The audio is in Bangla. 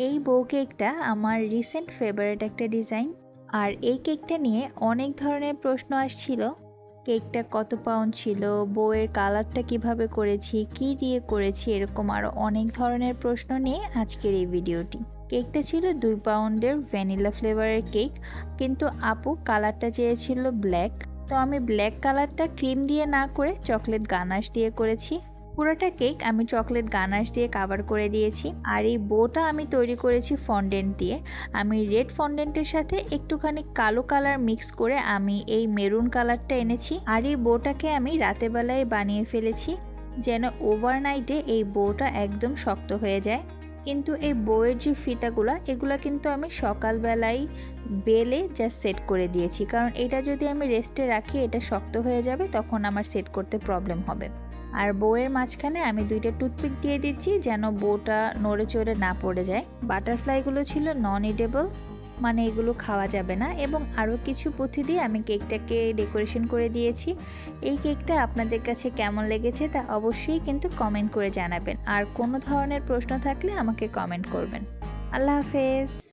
এই বউ কেকটা আমার রিসেন্ট ফেভারিট একটা ডিজাইন। আর এই কেকটা নিয়ে অনেক ধরনের প্রশ্ন আসছিল। কেকটা কত পাউন্ড ছিল, বউয়ের কালারটা কিভাবে করেছি, কি দিয়ে করেছি, এরকম আরও অনেক ধরনের প্রশ্ন নিয়ে আজকের এই ভিডিওটি। কেকটা ছিল 2 পাউন্ডের ভ্যানিলা ফ্লেভারের কেক, কিন্তু আপু কালারটা চেয়েছিল ব্ল্যাক। তো আমি ব্ল্যাক কালারটা ক্রিম দিয়ে না করে চকলেট গানাশ দিয়ে করেছি। পুরোটা কেক আমি চকলেট গানাশ দিয়ে কাভার করে দিয়েছি। আর এই বউটা আমি তৈরি করেছি ফন্ডেন্ট দিয়ে। আমি রেড ফন্ডেন্টের সাথে একটুখানি কালো কালার মিক্স করে আমি এই মেরুন কালারটা এনেছি। আর এই বউটাকে আমি রাতের বেলায় বানিয়ে ফেলেছি যেন ওভারনাইটে এই বউটা একদম শক্ত হয়ে যায়। কিন্তু এই বউয়ের যে ফিতাগুলো, এগুলো কিন্তু আমি সকালবেলায় বেলে জাস্ট সেট করে দিয়েছি, কারণ এটা যদি আমি রেস্টে রাখি এটা শক্ত হয়ে যাবে, তখন আমার সেট করতে প্রবলেম হবে। আর বউয়ের মাঝখানে আমি 2টা টুথপিক দিয়ে দিচ্ছি যেন বউটা নড়ে চড়ে না পড়ে যায়। বাটারফ্লাইগুলো ছিল নন ইডেবল, মানে এগুলো খাওয়া যাবে না, এবং আরও কিছু পুঁথি দিয়ে আমি কেকটাকে ডেকোরেশন করে দিয়েছি। এই কেকটা আপনাদের কাছে কেমন লেগেছে তা অবশ্যই কিন্তু কমেন্ট করে জানাবেন। আর কোনো ধরনের প্রশ্ন থাকলে আমাকে কমেন্ট করবেন। আল্লাহ হাফেজ।